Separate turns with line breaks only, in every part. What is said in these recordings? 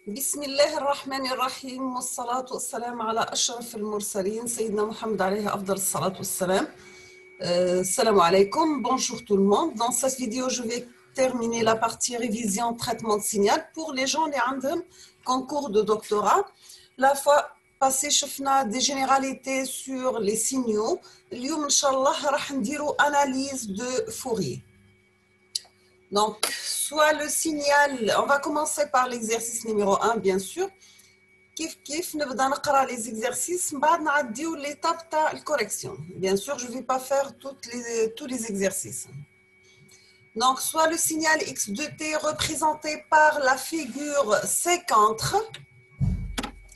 بسم الله الرحمن الرحيم والصلاة والسلام على أشرف المرسلين سيدنا محمد عليه أفضل الصلاة والسلام. Salam alaikum, bonjour tout le monde. Dans cette vidéo, je vais terminer la partie révision traitement de signal pour les gens qui ont concours de doctorat. La fois passée, on a des généralités sur les signaux. اليوم إن شاء الله راح نديرو analyse de Fourier. Donc, soit le signal, on va commencer par l'exercice numéro 1, bien sûr. كيف نبدا نقرا les exercices من بعد نعديو l'étape تاع الcorrection. Bien sûr, je ne vais pas faire tous les exercices. Donc, soit le signal x de t représenté par la figure séquentre.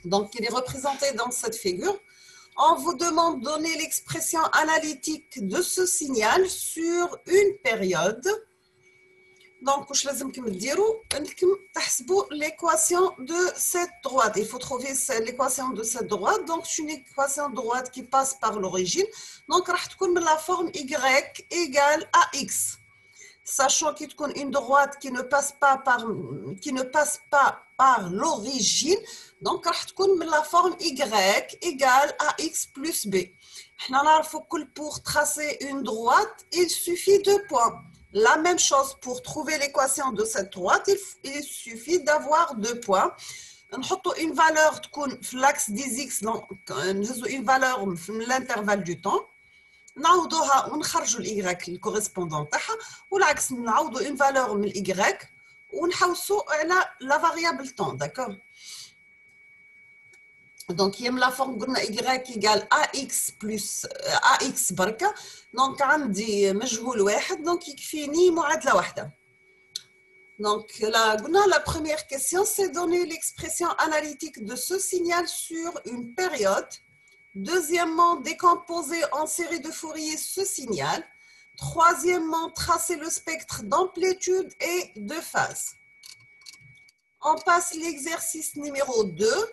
Donc, il est représenté dans cette figure. On vous demande de donner l'expression analytique de ce signal sur une période. Donc, واش لازمكم ديروا انكم تحسبوا l'équation de cette droite. Il faut trouver l'équation de cette droite. Donc, c'est une équation de droite qui passe par l'origine. Donc, راح تكون من la forme y égale à x. Sachant qu'il y a une droite qui ne passe pas par l'origine. Donc, راح تكون من la forme y égale à x plus b. احنا نعرفوا pour tracer une droite, il suffit de points. La même chose pour trouver l'équation de cette droite, il suffit d'avoir 2 points. نحطوا une valeur تكون في l'axe des x, donc نهزوا une valeur في l'intervalle du temps. نعوضوها ونخرجوا y الكوريسبوندون تاعها، والعكس نعوضوا une valeur من y ونحوسوا على la variable temps, d'accord. Donc, il y a la forme y égale ax plus ax بركة. Donc, عندي مجهول واحد، donc يكفيني معادلة واحدة. Donc, la première question, c'est donner l'expression analytique de ce signal sur une période. Deuxièmement, décomposer en série de Fourier ce signal. Troisièmement, tracer le spectre d'amplitude et de phase. On passe l'exercice numéro 2.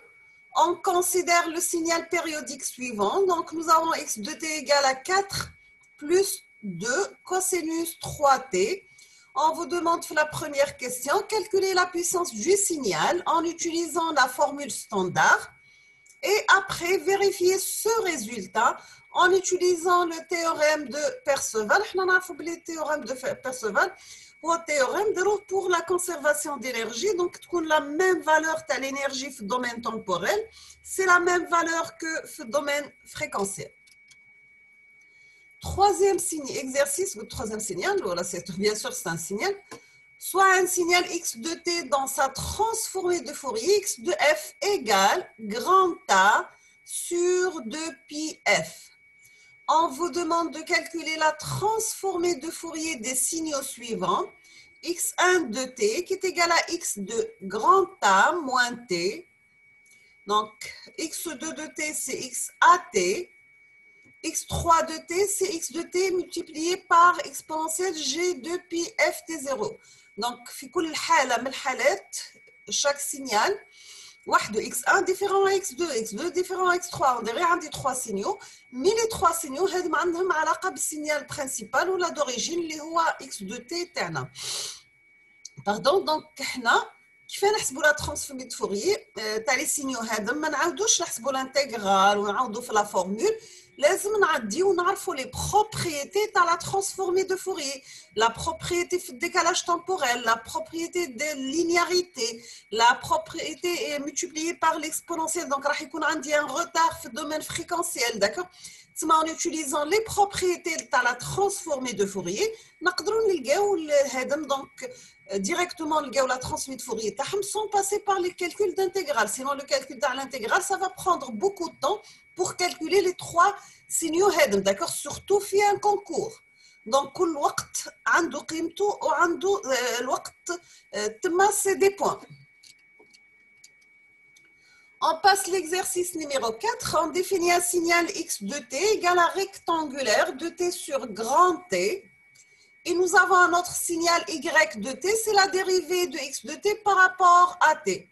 On considère le signal périodique suivant. Donc, nous avons x de t égale à 4 plus 2 cosinus 3t. On vous demande la première question, calculer la puissance du signal en utilisant la formule standard. Et après, vérifier ce résultat en utilisant le théorème de Perceval. On a fait le théorème de Perceval. Au théorème pour la conservation d'énergie, donc la même valeur de l'énergie dans le domaine temporel, c'est la même valeur que dans le domaine fréquentiel. Troisième exercice, ou troisième signal, voilà, bien sûr c'est un signal, soit un signal x de t dans sa transformée de Fourier, x de f égale grand A sur 2pi f. On vous demande de calculer la transformée de Fourier des signaux suivants. x1 de t qui est égal à x de grand A moins t. Donc, x2 de t, c'est x at. x3 de t, c'est x de t multiplié par exponentielle g de pi f t0. Donc, في كل حالة من الحالات, chaque signal, واحد x1 différent à x2, x2 différent à x3. On dirait عندي 3 signaux, mais les 3 signaux هذم عندهم علاقة بالsignal principal ولا d'origine اللي هو x de t تاعنا. Pardon, donc احنا كيف نحسبوا لا ترانسفورمي دو فوريي تاع لي سينيو هذم؟ ما نعاودوش نحسبوا الانتيغرال ونعاودوا في لا فورمول، لازم نعديو ونعرفوا لي بروبريتي تاع لا ترانسفورمي دو فوريي، لا بروبريتي في الديكالاج تمبوريل، لا بروبريتي دو لينياريتي، لا بروبريتي ملتيبليي بار ليكسبونونسيال. دونك راح يكون عندي ان روتار في الدومين فريكونسيال، داكور. تسمى en utilisant les propriétés تاع لا ترانسفورمي دو فوريي نقدروا نلقاو هذم. دونك directement la transformée de Fourier sans passer par les calculs d'intégrale. Sinon, le calcul de l'intégrale, ça va prendre beaucoup de temps pour calculer les 3 signaux. D'accord? Surtout في un concours. Donc, كل وقت عنده قيمته وعنده الوقت تما c'est des points. On passe l'exercice numéro 4. On définit un signal x de t égal à rectangulaire de t sur grand T. Et nous avons un autre signal y de t, c'est la dérivée de x de t par rapport à t.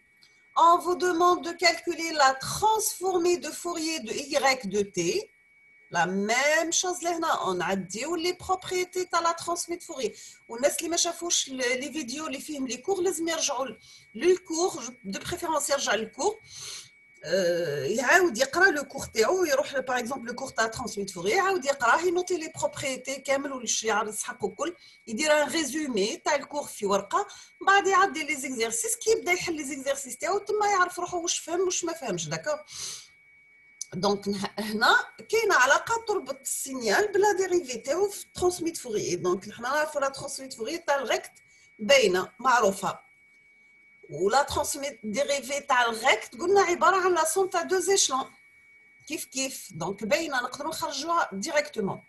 On vous demande de calculer la transformée de Fourier de y de t. La même chose là, on a dit les propriétés de la transmise de Fourier. والناس اللي ما شافوش les vidéos اللي فيهم les cours لازم يرجعوا للكور de préférence يرجع للكور يعاود يقرا لو كور تاعو يروح باغ اكزومبل لو كور تاع ترانسميت فوري يعاود يقراه ينوتي لي بروبريتي كامل واش يعرف يسحق الكل يدير ان ريزومي تاع الكور في ورقه بعد يعدي لي زيكزيرسيس كي يبدا يحل لي زيكزيرسيس تاعو تما يعرف روحو واش فهم واش ما فهمش داكور دونك هنا كاينه علاقه تربط السينيال بلا ديريفي تاعو في ترانسميت فوري دونك حنا نعرفوا لا ترانسميت فوري تاع الريكت باينه معروفه ولا ترانسميت ديريفي تاع الريكت قلنا عباره عن لا سوم تاع دو زيشلون كيف دونك باينه نقدروا نخرجوها ديريكتومون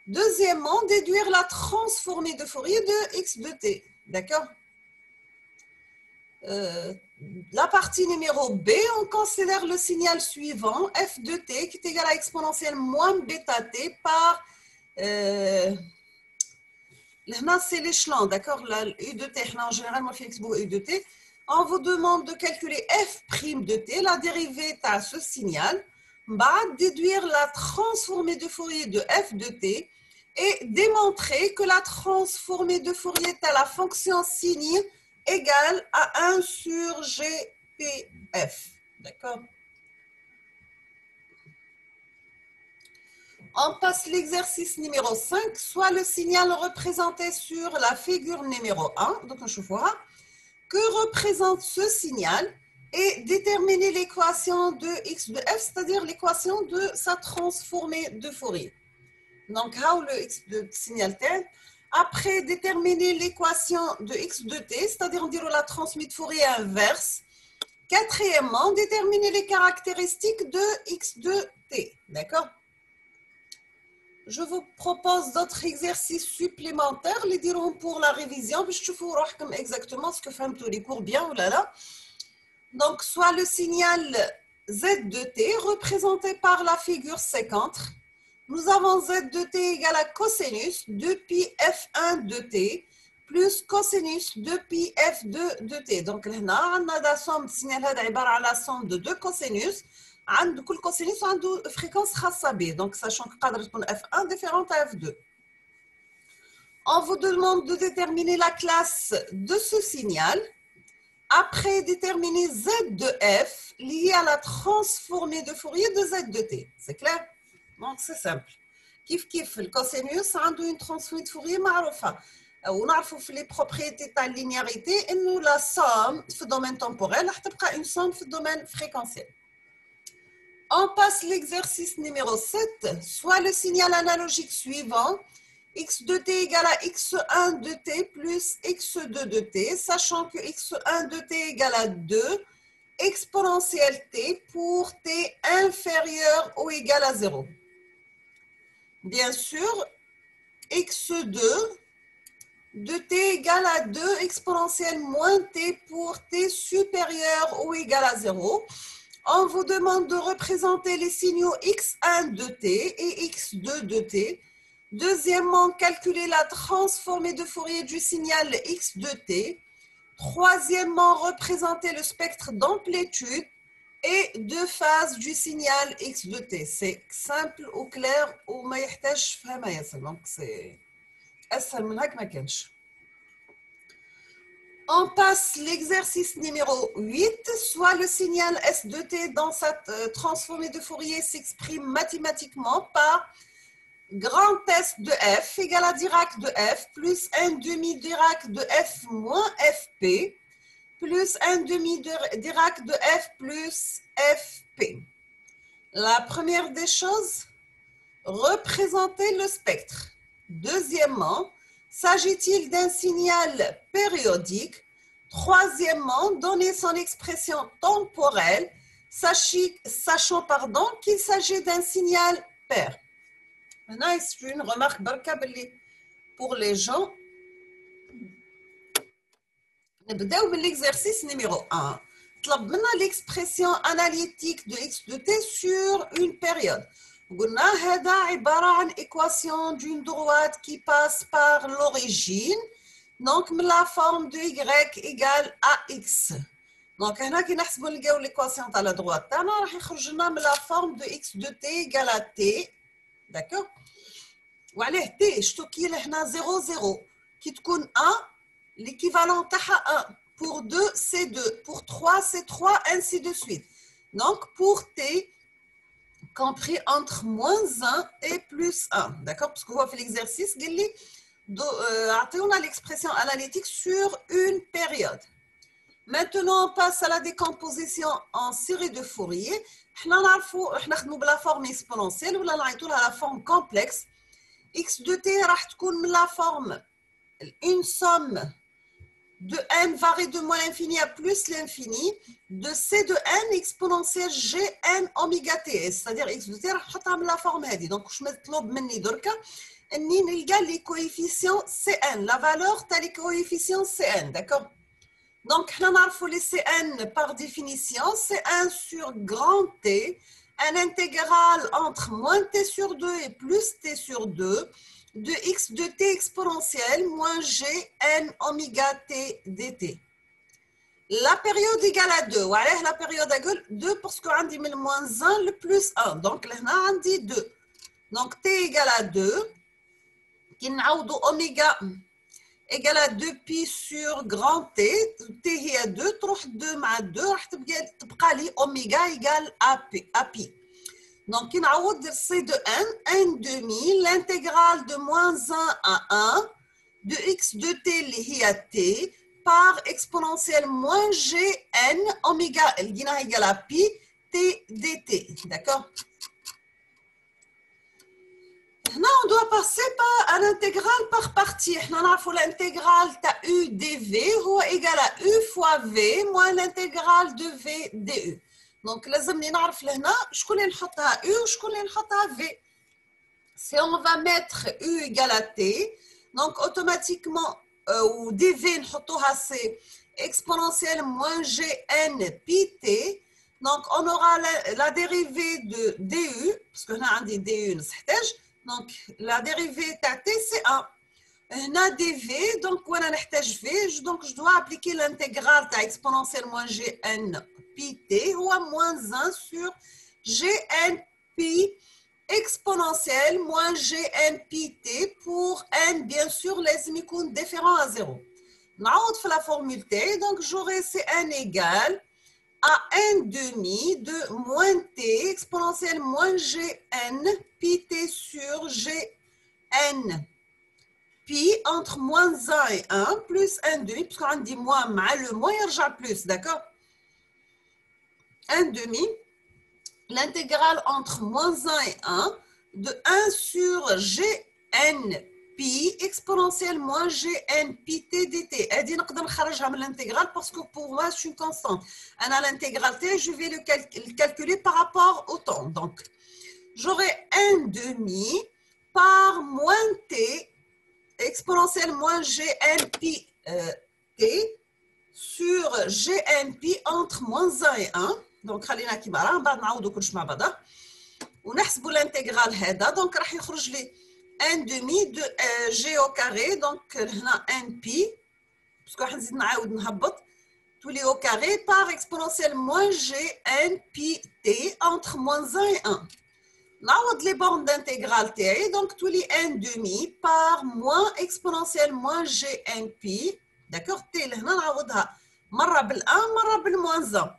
دوزيامون ديدوير لا ترانسفورمي دو فوري دو x de t d'accord la partie numéro B, on considère le signal suivant, f de t, qui est égal à exponentielle moins bêta t par... là, c'est l'échelon, d'accord? U de t, en général, on fait U de t. On vous demande de calculer f' de t, la dérivée à ce signal, déduire la transformée de Fourier de f de t et démontrer que la transformée de Fourier à la fonction signe égale à 1 sur GPF. D'accord? On passe l'exercice numéro 5, soit le signal représenté sur la figure numéro 1, donc je vois, que représente ce signal et déterminer l'équation de x de f, c'est-à-dire l'équation de sa transformée de Fourier. Donc, how le x de signal tel. Après, déterminer l'équation de x de t, c'est-à-dire on dirait la transmise de Fourier inverse. Quatrièmement, déterminer les caractéristiques de x de t. D'accord? Je vous propose d'autres exercices supplémentaires, les diront pour la révision, je vous comme exactement ce que font tous les cours bien ou là. Donc, soit le signal z de t représenté par la figure séquente. Nous avons z de t égale à cosinus de pi f1 de t plus cosinus de pi f2 de t. Donc, là, on a la somme, le signal est la somme de deux cosinus. عند كل كوسينوس عنده فريكونس خاصة به donc sachant que قادر تكون f1 différente à f2. On vous demande de déterminer la classe de ce signal. Après, déterminer z de f lié à la transformée de Fourier de z de t. C'est clair? Donc c'est simple. كيف الكوسينوس عنده une transformée de Fourier معروفة. ونعرفوا في les propriétés تاع linéarité إنه la somme في الدومين temporel راح تبقى une somme في الدومين fréquentiel. On passe l'exercice numéro 7, soit le signal analogique suivant, x de t égale à x1 de t plus x2 de t, sachant que x1 de t égale à 2, exponentielle t pour t inférieur ou égal à 0. Bien sûr, x2 de t égale à 2, exponentielle moins t pour t supérieur ou égal à 0. On vous demande de représenter les signaux x1 de t et x2 de t. Deuxièmement, calculer la transformée de Fourier du signal x de t. Troisièmement, représenter le spectre d'amplitude et de phase du signal x de t. C'est simple ou clair ou ما يحتاج فهمها ياسر. Donc c'est أسهل من هيك ما كانش. On passe l'exercice numéro 8, soit le signal S de t dans sa transformée de Fourier s'exprime mathématiquement par grand S de f égale à Dirac de f plus 1 demi Dirac de f moins fp plus 1 demi Dirac de f plus fp. La première des choses, représenter le spectre. Deuxièmement, s'agit-il d'un signal périodique? Troisièmement, donner son expression temporelle, sachant qu'il s'agit d'un signal pair. Maintenant, c'est une remarque pour les gens. نبداو بالexercice numéro 1. طلب لنا l'expression analytique de x de t sur une période. قلنا هذا عبارة عن équation d'une droite qui passe par l'origine, donc la forme de y égale à x. Donc هنا كي نحسبوا نلقاو l'équation تاع la droite تاعنا راح يخرج لنا من la forme de x de t égale à t d'accord. وعليه تي شتو كي لهنا 0 0 كي تكون 1 l'équivalent تاعها 1 pour 2 c'est 2 pour 3 c'est 3 ainsi de suite. Donc pour t compris entre moins 1 et plus 1, d'accord, parce qu'on voit fait l'exercice قال لي عطيونا l'expression analytique sur une période. Maintenant on passe à la décomposition en série de Fourier. حنا نعرفوا احنا نخدموا بلا forme exponentielle ولا نعيطوا لها la forme complexe. x de t راح تكون من la forme une somme de n varie de moins l'infini à plus l'infini de c de n exponentielle gn oméga t, c'est-à-dire x de t راح نحطها من la forme هذه. donc واش مطلوب مني دركا اني نلقى لي coefficients cn, la valeur تاع لي coefficients cn, d'accord. donc حنا نعرفوا les cn par définition c'est 1 sur grand t, un intégral entre moins t sur 2 et plus t sur 2 de x de t exponentielle moins gn oméga t dt. La période égale à 2. Voilà, la période égale 2 parce qu'on dit le moins 1 le plus 1. Donc là, on dit 2. Donc t égale à 2. Qui n'a oméga égale à 2 pi sur grand t. T est à 2. 2 مع 2 راح تبقى لي oméga égale à pi. Donc, il y a c de n, n demi, l'intégrale de moins 1 à 1 de x de t qui est à t par exponentielle moins gn oméga égale à pi t dt. D'accord. Maintenant, on doit passer par à l'intégrale par partie. On a l'intégrale de u dv est égale à u fois v moins l'intégrale de v du. Donc, لازمني نعرف لهنا شكون اللي نحطها u وشكون اللي نحطها v. Si on va mettre u égale à t, donc automatiquement ou dv نحطوها c'est exponentielle moins gn pi t. Donc, on aura la dérivée de du, parce que là on dit du نحتاج. Donc, la dérivée de t c'est 1. On a dv, donc on a نحتاج v, donc je dois appliquer l'intégrale de exponentielle moins gn pi t ou à moins 1 sur gn pi exponentielle moins gn pi t pour n, bien sûr, les semi-cônes différents à 0. نعوض في la formule t, donc j'aurai Cn égale à n demi de moins t exponentielle moins gn pi t sur gn pi entre moins 1 et 1 plus n demi, parce qu'on dit moins, mais le moins il y plus, d'accord. 1 demi, l'intégrale entre moins 1 et 1 de 1 sur gn pi exponentielle moins gn pi t dt. Elle dit نقدر نخرجها من l'intégrale parce que pour moi c'est une constante. أنا l'intégrale t, je vais le calculer par rapport au temps. Donc, j'aurai 1 demi par moins t exponentielle moins gn pi t sur gn pi entre moins 1 et 1. Donc, خلينا كيما راه من بعد نعوضوا كلش مع بعضها ونحسبوا الانتجرال هذا. دونك راح يخرج لي 1 demi de g au carré. Donc, هنا n pi باسكو راح نزيد نعاود نهبط تولي au carré par exponentielle moins gn pi t entre moins 1 et 1. نعوض les bornes d'intégrale t, donc تولي n demi par moins exponentielle moins gn pi. D'accord, t لهنا نعوضها مرة بال1 مرة بالmoins 1.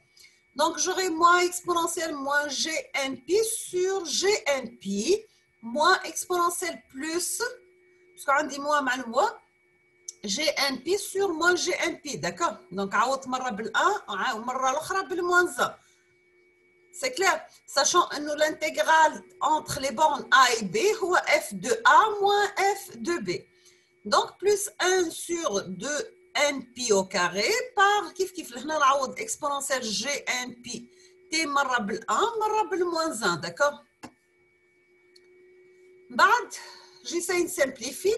Donc, j'aurai moins exponentielle moins gn pi sur gn pi moins exponentielle plus, parce qu'on dit moins mal moins, gn pi sur moins gn pi, d'accord. Donc, عوض مرة بال1 ومرة الأخرى بالmoins 1. C'est clair, sachant que l'intégrale entre les bornes a et b est f de a moins f de b. Donc, plus 1 sur 2 n pi au carré par كيف لهنا نعوض exponentielle gn pi t مرة بال1 مرة بالmoins 1, d'accord. بعد j'essaie de simplifier.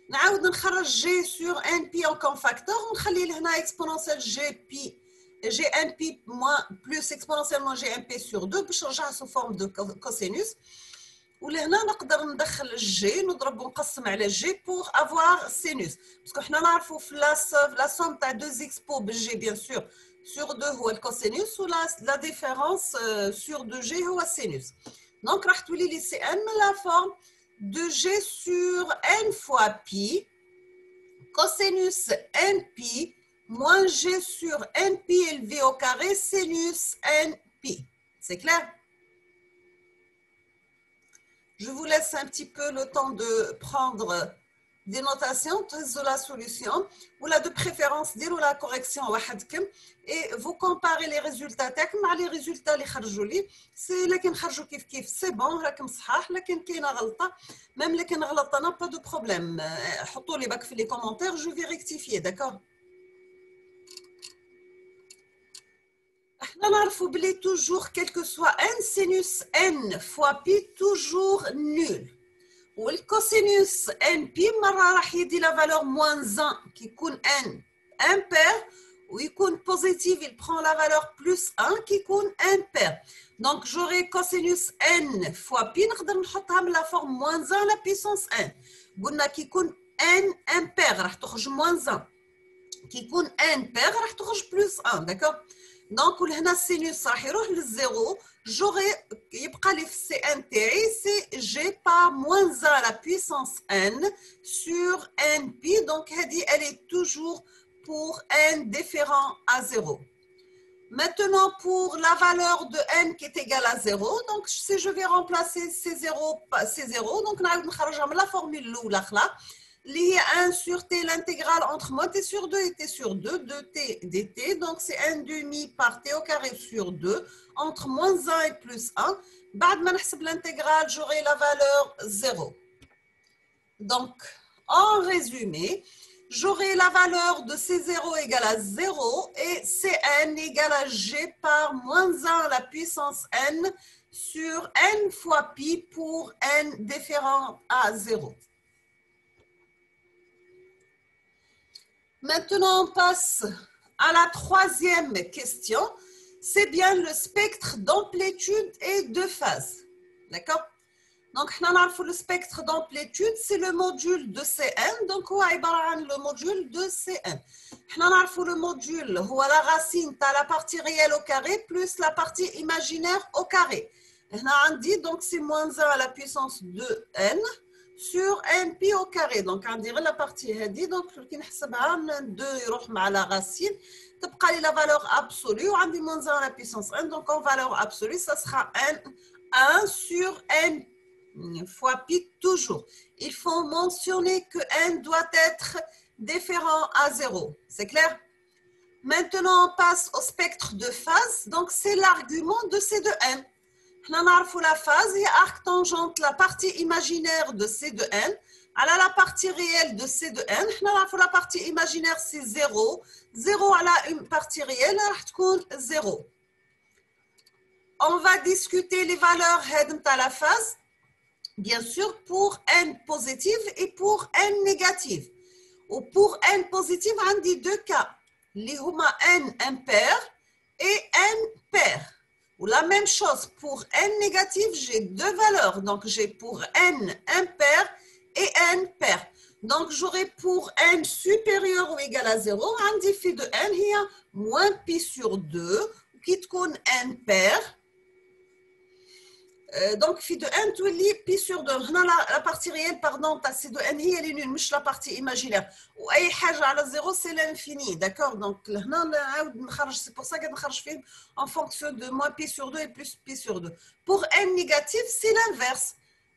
نعاود نخرج g sur n pi en cofacteur ونخلي لهنا exponentielle gn pi moins plus exponentiellement gn pi sur 2 باش نرجعها sous forme de cosinus. ولهنا نقدر ندخل الجي نضرب ونقسم على جي pour avoir sinus. باسكو حنا نعرفوا في la somme تاع 2x pour بالجي bien sûr sur 2 هو الكوسينوس و la différence sur 2g هو السينوس. Donc, راح تولي لي سي ان من la forme de g sur n fois pi cosinus np moins g sur np élevé au carré sinus np. C'est clair? Je vous laisse un petit peu le temps de prendre des notations de la solution ou là de préférence dire la correction et vous comparez les résultats avec les résultats اللي خرجوا لي سي لكن خرجوا كيف سي بون راكم صحاح لكن كاينه غلطه même لكن غلطه انا با دو بروبليم حطوا لي باك في لي كومونتير جو في ريكتيفيي داكور احنا نعرفوا بلي توجور quel que soit n sinus n fois pi toujours nul والكوسينوس ان بي مره راح يدي لا فالور موان 1 كيكون ان امبير ويكون بوزيتيف il prend la valeur plus 1 كيكون امبير دونك جوري كوسينوس ان فوا بي نقدر نحطها من لا فورم موان 1 لا بيسونس ان قلنا كيكون ان امبير راح تخرج موان 1 كيكون امبير راح تخرج بلس 1 داكور دونك ولهنا السينوس راح يروح للزيرو j'aurai يبقى لي في سي ان تاعي سي جي بار موان 1 لا بويسونس ان سور ان بي دونك هذه elle est toujours pour n différent à 0. Maintenant pour la valeur de n qui est égale à 0 donc si je vais remplacer ces 0 donc نعاود نخرجها من la formule الاولى خلا اللي هي 1 sur t l'intégrale entre moins t sur 2 et t sur 2 2t dt donc c'est 1 demi par t au carré sur 2 entre moins 1 et plus 1 بعد ما نحسب l'intégrale j'aurai la valeur 0 donc en résumé j'aurai la valeur de C0 égale à 0 et Cn égale à g par moins 1 la puissance n sur n fois pi pour n différent à 0. Maintenant, on passe à la troisième question. C'est bien le spectre d'amplitude et de phase. D'accord? Donc, le spectre d'amplitude, c'est le module de Cn. Donc, on a le module de Cn. Le module, c'est la racine de la partie réelle au carré plus la partie imaginaire au carré. On dit donc c'est moins 1 à la puissance de n sur np au carré. Donc, on dirait la partie هذه. Donc, qui نحسبها من 2 يروح مع la racine. تبقى لي la valeur absolue. On dit moins 1 à la puissance n. Donc, en valeur absolue, ça sera n 1 sur n fois pi toujours. Il faut mentionner que n doit être différent à 0. C'est clair? Maintenant, on passe au spectre de phase. Donc, c'est l'argument de C de n. On a la phase et arc tangente la partie imaginaire de C de n. Alors, la partie réelle de C de n. On a la partie imaginaire, c'est 0. 0 à la partie réelle, c'est 0. On va discuter les valeurs de la phase. Bien sûr, pour n positive et pour n négative. Ou pour n positive, on dit deux cas. Les huma n impair et n pair. Ou la même chose, pour n négative, j'ai deux valeurs. Donc, j'ai pour n impair et n pair. Donc, j'aurai pour n supérieur ou égal à 0, on dit phi de n, il y a moins pi sur 2, qui te connaît n pair. Donc, phi de n, tu lis pi sur 2. La partie réelle, pardon, c'est de n, elle est nulle, mais la partie imaginaire. Ou aïe haja à la 0, c'est l'infini, d'accord? Donc, c'est pour ça que je fais en fonction de moins pi sur 2 et plus pi sur 2. Pour n négatif, c'est l'inverse.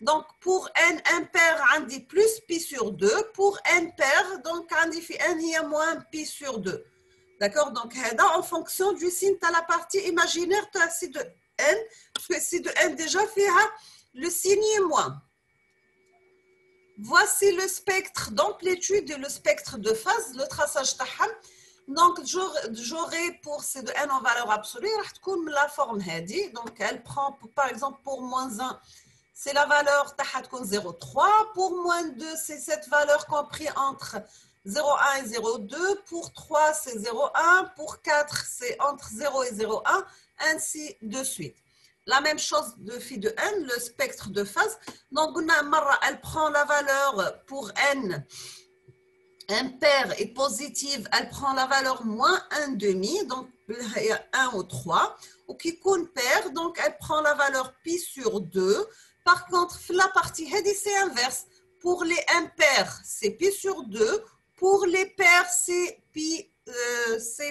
Donc, pour n impair, on dit plus pi sur 2. Pour n pair, donc, on dit n, il y a moins pi sur 2. D'accord? Donc, en fonction du signe, tu as la partie imaginaire, tu as c'est de n, parce que c'est de n déjà fait le signe est moins. Voici le spectre d'amplitude et le spectre de phase, le traçage taham. Donc, j'aurai pour C de n en valeur absolue, la forme hadi. Donc, elle prend, par exemple, pour moins 1, c'est la valeur tahat 0,3. Pour moins 2, c'est cette valeur comprise entre 0,1 et 0,2. Pour 3, c'est 0,1. Pour 4, c'est entre 0 et 0,1. Ainsi de suite. La même chose de phi de n, le spectre de phase. Donc, elle prend la valeur pour n impair et positive, elle prend la valeur moins 1 demi, donc il y a 1 ou 3. ou qui compte pair, donc elle prend la valeur pi sur 2. Par contre, la partie c'est inverse. Pour les impairs, c'est pi sur 2. Pour les pairs, c'est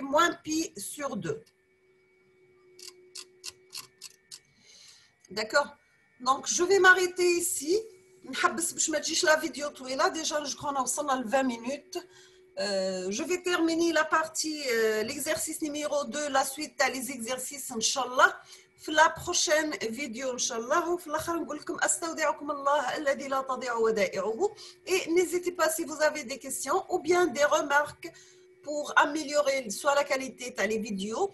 moins pi sur 2. D'accord? Donc, je vais m'arrêter ici. La vidéo déjà, je crois qu'on a 20 minutes. Je vais terminer la partie, l'exercice numéro 2, la suite les exercices, Inch'Allah. في la prochaine vidéo, Inch'Allah. وفي الآخر نقول لكم أستودعكم الله الذي لا تضيع ودائعه. Et n'hésitez pas si vous avez des questions ou bien des remarques pour améliorer soit la qualité de les vidéos.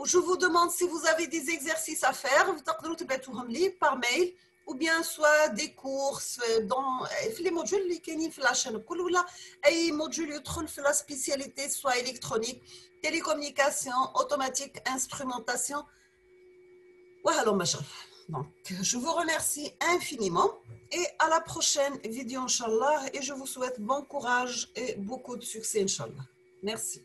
Je vous demande si vous avez des exercices à faire, vous pouvez تبعتوهم لي par mail ou bien soit des courses dans les modules qui sont في la chaîne كل ولا أي module يدخل في la spécialité soit électronique, télécommunication, automatique, instrumentation. Donc, je vous remercie infiniment et à la prochaine vidéo, Inch'Allah, et je vous souhaite bon courage et beaucoup de succès, Inch'Allah. Merci.